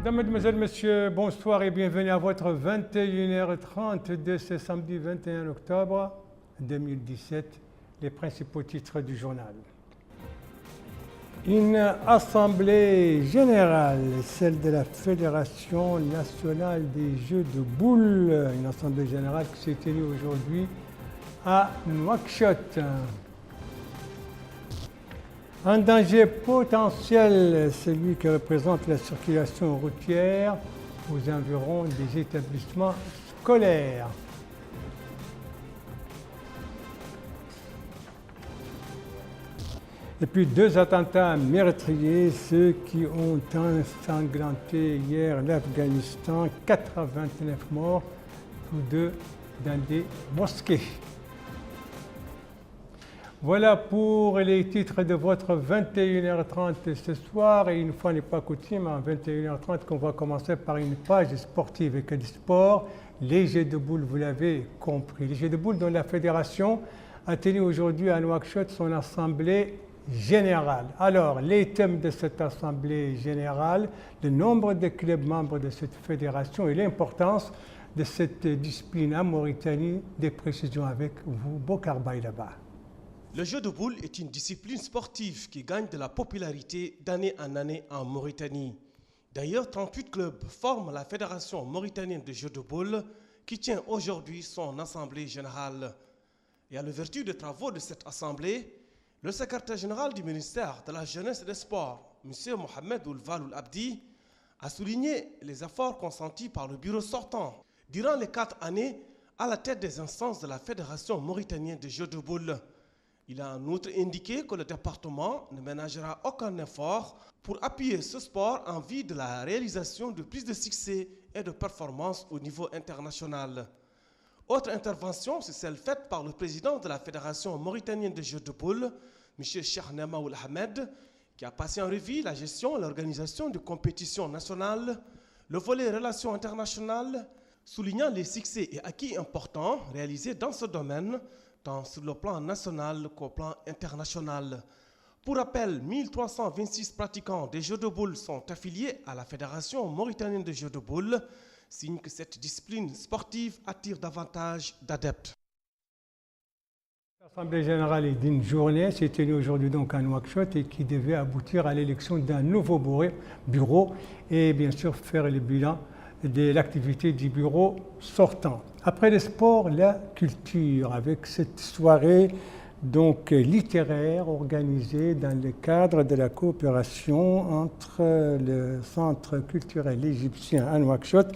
Mesdames, Mesdemoiselles, Messieurs, bonsoir et bienvenue à votre 21h30 de ce samedi 21 octobre 2017, les principaux titres du journal. Une assemblée générale, celle de la Fédération nationale des jeux de boules, une assemblée générale qui s'est tenue aujourd'hui à Nouakchott. Un danger potentiel, celui que représente la circulation routière aux environs des établissements scolaires. Et puis 2 attentats meurtriers, ceux qui ont ensanglanté hier l'Afghanistan, 89 morts, tous deux dans des mosquées. Voilà pour les titres de votre 21h30 ce soir. Et une fois n'est pas coutume, à 21h30, qu'on va commencer par une page sportive et que du sport. Les jeux de boules, vous l'avez compris. Les jeux de boules dont la fédération a tenu aujourd'hui à Nouakchott son assemblée générale. Alors, les thèmes de cette assemblée générale, le nombre de clubs membres de cette fédération et l'importance de cette discipline en Mauritanie. Des précisions avec vous, Bokar Baïlaba. Le jeu de boules est une discipline sportive qui gagne de la popularité d'année en année en Mauritanie. D'ailleurs, 38 clubs forment la Fédération mauritanienne de jeux de boules qui tient aujourd'hui son assemblée générale. Et à la vertu des travaux de cette assemblée, le secrétaire général du ministère de la Jeunesse et des Sports, M. Mohamed Oulval Abdi, a souligné les efforts consentis par le bureau sortant durant les 4 années à la tête des instances de la Fédération mauritanienne de jeux de boules. Il a en outre indiqué que le département ne ménagera aucun effort pour appuyer ce sport en vue de la réalisation de plus de succès et de performances au niveau international. Autre intervention, c'est celle faite par le président de la Fédération mauritanienne de jeux de boules, M. Cheikh Nemaoul Ahmed, qui a passé en revue la gestion et l'organisation de compétitions nationales, le volet relations internationales, soulignant les succès et acquis importants réalisés dans ce domaine, tant sur le plan national qu'au plan international. Pour rappel, 1326 pratiquants des jeux de boules sont affiliés à la Fédération mauritanienne de jeux de boules, signe que cette discipline sportive attire davantage d'adeptes. L'Assemblée générale d'une journée s'est tenue aujourd'hui donc à Nouakchott et qui devait aboutir à l'élection d'un nouveau bureau et bien sûr faire le bilan de l'activité du bureau sortant. Après le sport, la culture, avec cette soirée donc littéraire organisée dans le cadre de la coopération entre le Centre culturel égyptien à Nouakchott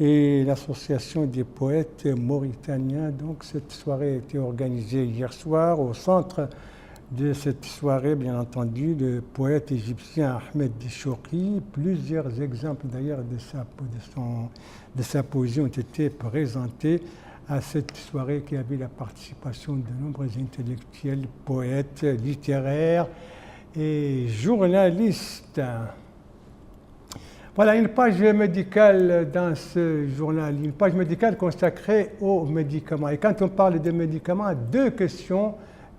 et l'Association des poètes mauritaniens. Donc cette soirée a été organisée hier soir au centre de cette soirée, bien entendu, le poète égyptien Ahmed Chokri. Plusieurs exemples d'ailleurs de sa poésie ont été présentés à cette soirée qui a vu la participation de nombreux intellectuels, poètes, littéraires et journalistes. Voilà une page médicale dans ce journal, une page médicale consacrée aux médicaments. Et quand on parle de médicaments, 2 questions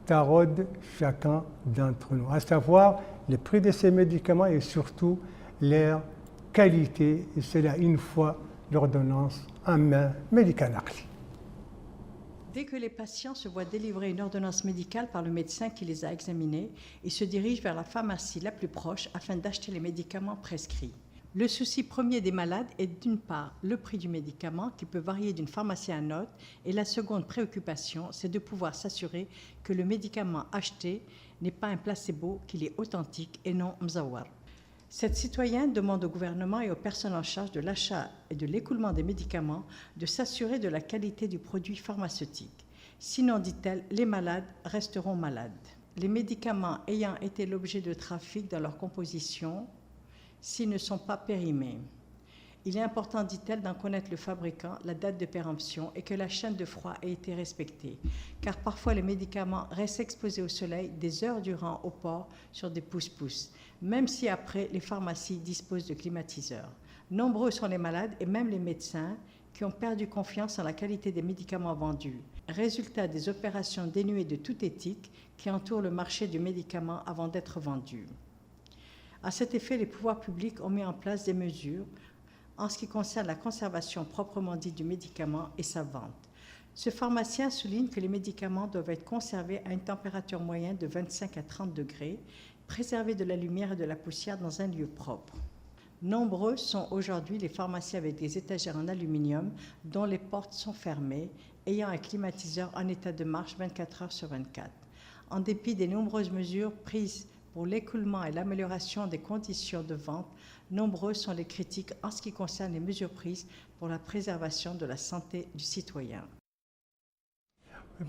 taraudent chacun d'entre nous, à savoir le prix de ces médicaments et surtout leur qualité, et cela une fois l'ordonnance en main médicale. Dès que les patients se voient délivrer une ordonnance médicale par le médecin qui les a examinés, ils se dirigent vers la pharmacie la plus proche afin d'acheter les médicaments prescrits. Le souci premier des malades est d'une part le prix du médicament qui peut varier d'une pharmacie à une autre, et la seconde préoccupation, c'est de pouvoir s'assurer que le médicament acheté n'est pas un placebo, qu'il est authentique et non mzawar. Cette citoyenne demande au gouvernement et aux personnes en charge de l'achat et de l'écoulement des médicaments de s'assurer de la qualité du produit pharmaceutique. Sinon, dit-elle, les malades resteront malades. Les médicaments ayant été l'objet de trafic dans leur composition, s'ils ne sont pas périmés. Il est important, dit-elle, d'en connaître le fabricant, la date de péremption et que la chaîne de froid ait été respectée, car parfois les médicaments restent exposés au soleil des heures durant au port sur des pousse-pousse, même si après les pharmacies disposent de climatiseurs. Nombreux sont les malades et même les médecins qui ont perdu confiance en la qualité des médicaments vendus, résultat des opérations dénuées de toute éthique qui entourent le marché du médicament avant d'être vendu. À cet effet, les pouvoirs publics ont mis en place des mesures en ce qui concerne la conservation proprement dite du médicament et sa vente. Ce pharmacien souligne que les médicaments doivent être conservés à une température moyenne de 25 à 30 degrés, préservés de la lumière et de la poussière dans un lieu propre. Nombreux sont aujourd'hui les pharmacies avec des étagères en aluminium dont les portes sont fermées, ayant un climatiseur en état de marche 24 heures sur 24. En dépit des nombreuses mesures prises pour l'écoulement et l'amélioration des conditions de vente, nombreux sont les critiques en ce qui concerne les mesures prises pour la préservation de la santé du citoyen.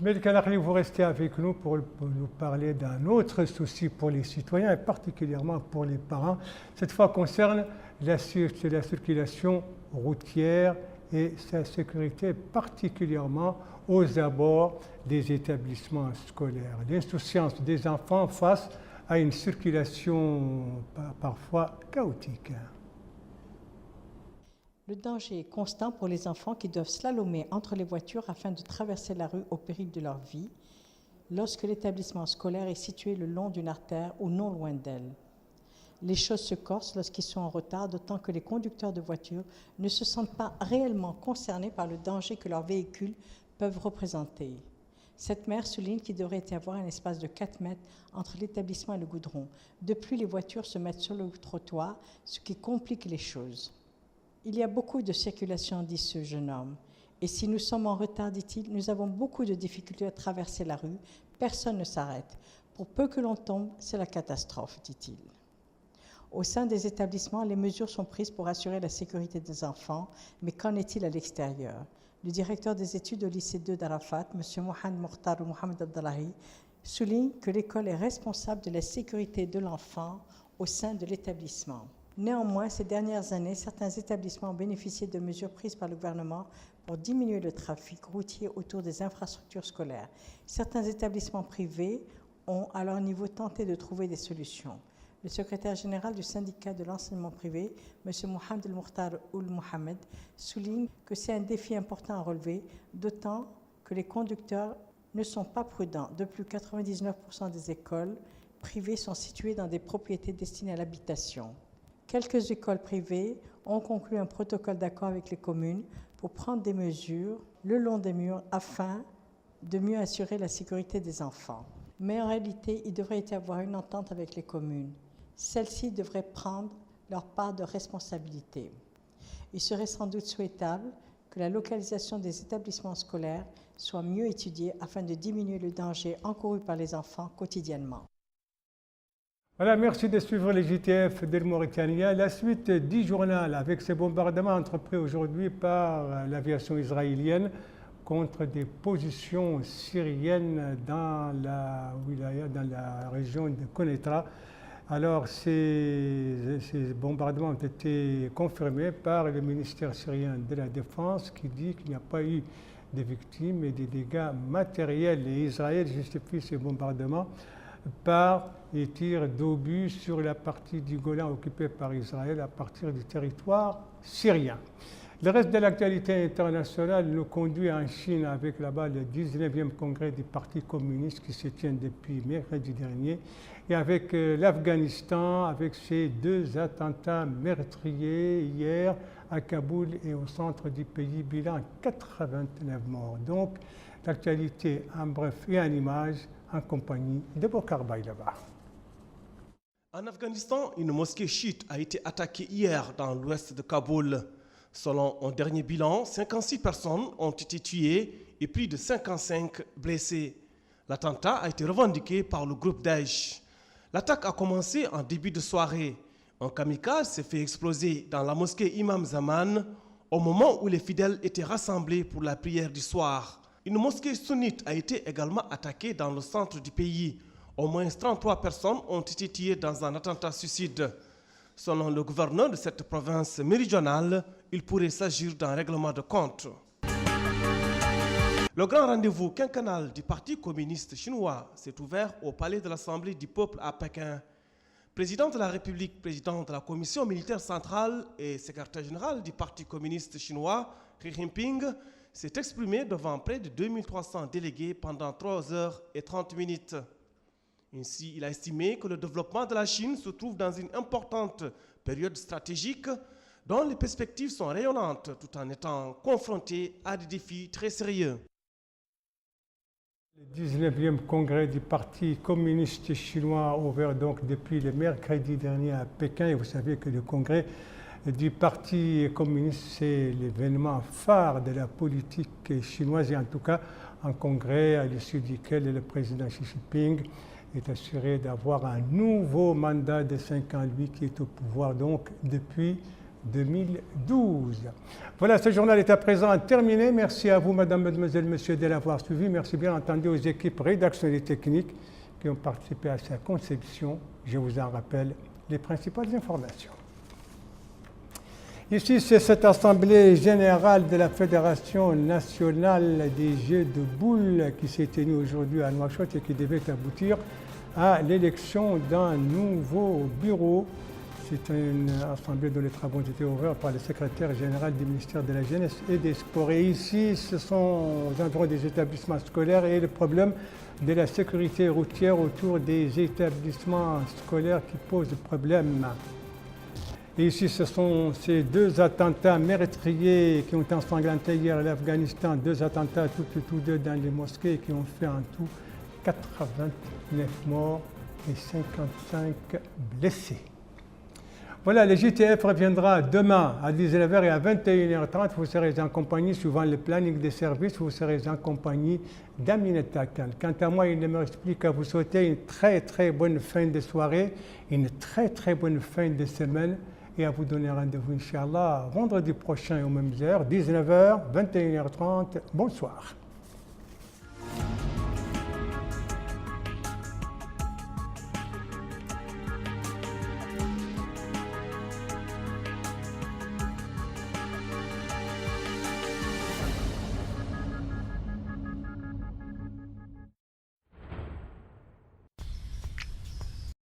Melek Alakli, vous restez avec nous pour nous parler d'un autre souci pour les citoyens et particulièrement pour les parents. Cette fois concerne la circulation routière et sa sécurité, particulièrement aux abords des établissements scolaires. L'insouciance des enfants face à une circulation parfois chaotique. Le danger est constant pour les enfants qui doivent slalomer entre les voitures afin de traverser la rue au péril de leur vie lorsque l'établissement scolaire est situé le long d'une artère ou non loin d'elle. Les choses se corsent lorsqu'ils sont en retard, d'autant que les conducteurs de voitures ne se sentent pas réellement concernés par le danger que leurs véhicules peuvent représenter. Cette mère souligne qu'il devrait y avoir un espace de 4 mètres entre l'établissement et le goudron. De plus, les voitures se mettent sur le trottoir, ce qui complique les choses. Il y a beaucoup de circulation, dit ce jeune homme. Et si nous sommes en retard, dit-il, nous avons beaucoup de difficultés à traverser la rue. Personne ne s'arrête. Pour peu que l'on tombe, c'est la catastrophe, dit-il. Au sein des établissements, les mesures sont prises pour assurer la sécurité des enfants, mais qu'en est-il à l'extérieur? Le directeur des études au lycée 2 d'Arafat, M. Mohamed Mokhtar ou Mohamed Abdallahi, souligne que l'école est responsable de la sécurité de l'enfant au sein de l'établissement. Néanmoins, ces dernières années, certains établissements ont bénéficié de mesures prises par le gouvernement pour diminuer le trafic routier autour des infrastructures scolaires. Certains établissements privés ont, à leur niveau, tenté de trouver des solutions. Le secrétaire général du syndicat de l'enseignement privé, M. Mohamed El-Mokhtar Oul Mohamed, souligne que c'est un défi important à relever, d'autant que les conducteurs ne sont pas prudents. De plus, 99% des écoles privées sont situées dans des propriétés destinées à l'habitation. Quelques écoles privées ont conclu un protocole d'accord avec les communes pour prendre des mesures le long des murs afin de mieux assurer la sécurité des enfants. Mais en réalité, il devrait y avoir une entente avec les communes. Celles-ci devraient prendre leur part de responsabilité. Il serait sans doute souhaitable que la localisation des établissements scolaires soit mieux étudiée afin de diminuer le danger encouru par les enfants quotidiennement. Voilà, merci de suivre les JTF de Mauritanie. La suite du journal avec ces bombardements entrepris aujourd'hui par l'aviation israélienne contre des positions syriennes dans la wilaya, dans la région de Konetra. Alors, ces bombardements ont été confirmés par le ministère syrien de la Défense qui dit qu'il n'y a pas eu de victimes et des dégâts matériels. Et Israël justifie ces bombardements par les tirs d'obus sur la partie du Golan occupée par Israël à partir du territoire syrien. Le reste de l'actualité internationale nous conduit en Chine avec là-bas le 19e congrès du Parti communiste qui se tient depuis mercredi dernier et avec l'Afghanistan avec ses 2 attentats meurtriers hier à Kaboul et au centre du pays, bilan 89 morts. Donc l'actualité en bref et en images en compagnie de Bokar Baïlaba. En Afghanistan, une mosquée chiite a été attaquée hier dans l'ouest de Kaboul. Selon un dernier bilan, 56 personnes ont été tuées et plus de 55 blessées. L'attentat a été revendiqué par le groupe Daesh. L'attaque a commencé en début de soirée. Un kamikaze s'est fait exploser dans la mosquée Imam Zaman au moment où les fidèles étaient rassemblés pour la prière du soir. Une mosquée sunnite a été également attaquée dans le centre du pays. Au moins 33 personnes ont été tuées dans un attentat suicide. Selon le gouverneur de cette province méridionale, il pourrait s'agir d'un règlement de compte. Le grand rendez-vous quinquennal du Parti communiste chinois s'est ouvert au palais de l'Assemblée du peuple à Pékin. Président de la République, président de la Commission militaire centrale et secrétaire général du Parti communiste chinois, Xi Jinping, s'est exprimé devant près de 2300 délégués pendant 3 heures et 30 minutes. Ainsi, il a estimé que le développement de la Chine se trouve dans une importante période stratégique dont les perspectives sont rayonnantes tout en étant confronté à des défis très sérieux. Le 19e congrès du Parti communiste chinois ouvert donc depuis le mercredi dernier à Pékin. Et vous savez que le congrès du Parti communiste, c'est l'événement phare de la politique chinoise et en tout cas un congrès à l'issue duquel le président Xi Jinping est assuré d'avoir un nouveau mandat de 5 ans, lui qui est au pouvoir donc depuis 2012. Voilà, ce journal est à présent terminé. Merci à vous, Madame, Mademoiselle, Monsieur, de l'avoir suivi. Merci bien entendu aux équipes rédactionnelles et techniques qui ont participé à sa conception. Je vous en rappelle les principales informations. Ici, c'est cette assemblée générale de la Fédération nationale des jeux de boules qui s'est tenue aujourd'hui à Nouakchott et qui devait aboutir à l'élection d'un nouveau bureau. C'est une assemblée dont les travaux ont été ouverts par le secrétaire général du ministère de la Jeunesse et des Sports. Et ici, ce sont aux environs des établissements scolaires et le problème de la sécurité routière autour des établissements scolaires qui pose problème. Et ici, ce sont ces deux attentats meurtriers qui ont ensanglanté hier l'Afghanistan, deux attentats tous deux dans les mosquées qui ont fait en tout 89 morts et 55 blessés. Voilà, le JTF reviendra demain à 19h et à 21h30. Vous serez en compagnie, suivant le planning des services, vous serez en compagnie d'Aminata Khan. Quant à moi, il ne me reste plus qu'à vous souhaiter une très bonne fin de soirée, une très bonne fin de semaine et à vous donner rendez-vous, Inch'Allah, vendredi prochain aux mêmes heures, 19h, 21h30. Bonsoir.